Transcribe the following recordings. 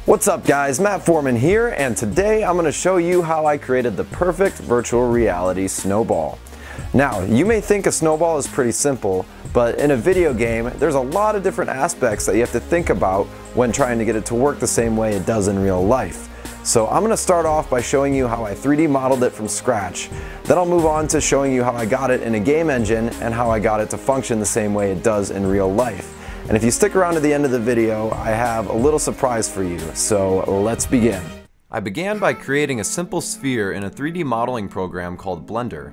What's up guys, Matt Foreman here, and today I'm going to show you how I created the perfect virtual reality snowball. Now, you may think a snowball is pretty simple, but in a video game, there's a lot of different aspects that you have to think about when trying to get it to work the same way it does in real life. So I'm going to start off by showing you how I 3D modeled it from scratch. Then I'll move on to showing you how I got it in a game engine and how I got it to function the same way it does in real life. And if you stick around to the end of the video, I have a little surprise for you, so let's begin. I began by creating a simple sphere in a 3D modeling program called Blender.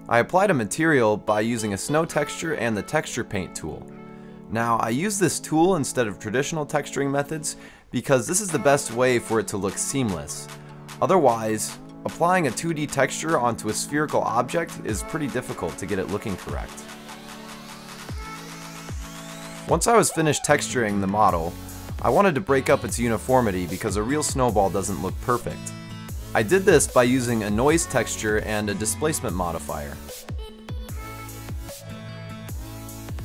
I applied a material by using a snow texture and the texture paint tool. Now, I use this tool instead of traditional texturing methods because this is the best way for it to look seamless. Otherwise, applying a 2D texture onto a spherical object is pretty difficult to get it looking correct. Once I was finished texturing the model, I wanted to break up its uniformity because a real snowball doesn't look perfect. I did this by using a noise texture and a displacement modifier.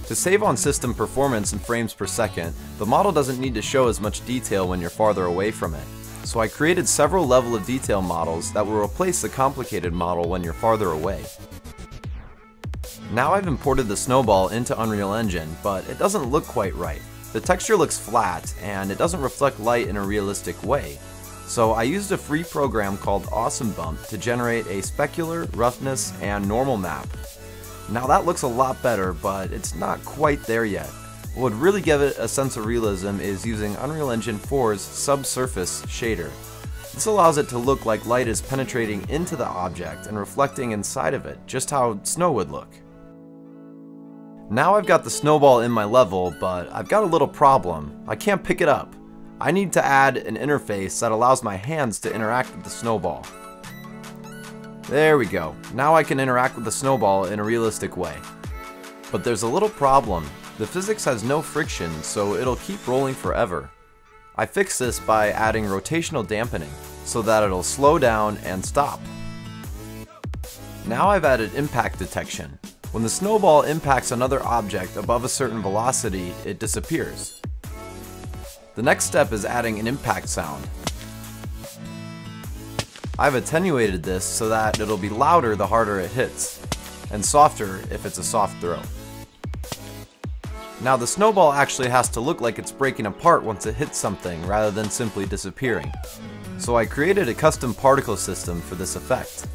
To save on system performance and frames per second, the model doesn't need to show as much detail when you're farther away from it. So I created several level of detail models that will replace the complicated model when you're farther away. Now I've imported the snowball into Unreal Engine, but it doesn't look quite right. The texture looks flat, and it doesn't reflect light in a realistic way. So I used a free program called Awesome Bump to generate a specular, roughness, and normal map. Now that looks a lot better, but it's not quite there yet. What would really give it a sense of realism is using Unreal Engine 4's subsurface shader. This allows it to look like light is penetrating into the object and reflecting inside of it, just how snow would look. Now I've got the snowball in my level, but I've got a little problem. I can't pick it up. I need to add an interface that allows my hands to interact with the snowball. There we go. Now I can interact with the snowball in a realistic way. But there's a little problem. The physics has no friction, so it'll keep rolling forever. I fixed this by adding rotational dampening, so that it'll slow down and stop. Now I've added impact detection. When the snowball impacts another object above a certain velocity, it disappears. The next step is adding an impact sound. I've attenuated this so that it'll be louder the harder it hits, and softer if it's a soft throw. Now the snowball actually has to look like it's breaking apart once it hits something rather than simply disappearing. So I created a custom particle system for this effect.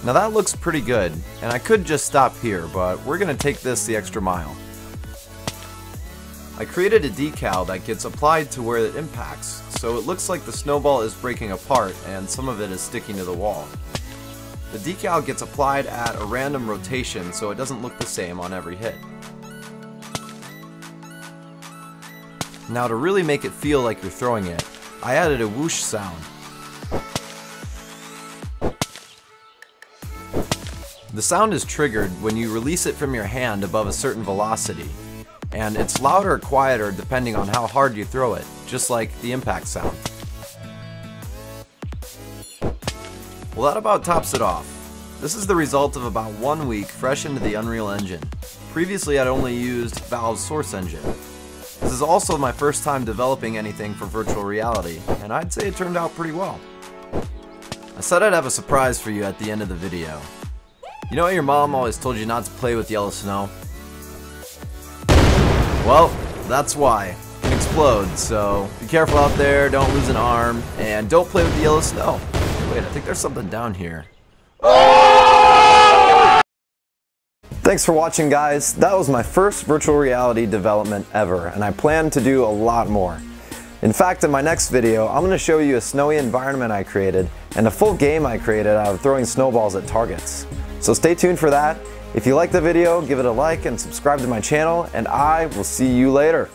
Now that looks pretty good, and I could just stop here, but we're going to take this the extra mile. I created a decal that gets applied to where it impacts, so it looks like the snowball is breaking apart and some of it is sticking to the wall. The decal gets applied at a random rotation so it doesn't look the same on every hit. Now to really make it feel like you're throwing it, I added a whoosh sound. The sound is triggered when you release it from your hand above a certain velocity, and it's louder or quieter depending on how hard you throw it, just like the impact sound. Well, that about tops it off. This is the result of about 1 week fresh into the Unreal Engine. Previously I'd only used Valve's Source Engine. This is also my first time developing anything for virtual reality, and I'd say it turned out pretty well. I said I'd have a surprise for you at the end of the video. You know how your mom always told you not to play with yellow snow? Well, that's why. It can explode, so be careful out there, don't lose an arm, and don't play with the yellow snow. Wait, I think there's something down here. Thanks for watching, guys. That was my first virtual reality development ever, and I plan to do a lot more. In fact, in my next video, I'm going to show you a snowy environment I created and a full game I created out of throwing snowballs at targets. So stay tuned for that. If you liked the video, give it a like and subscribe to my channel, and I will see you later.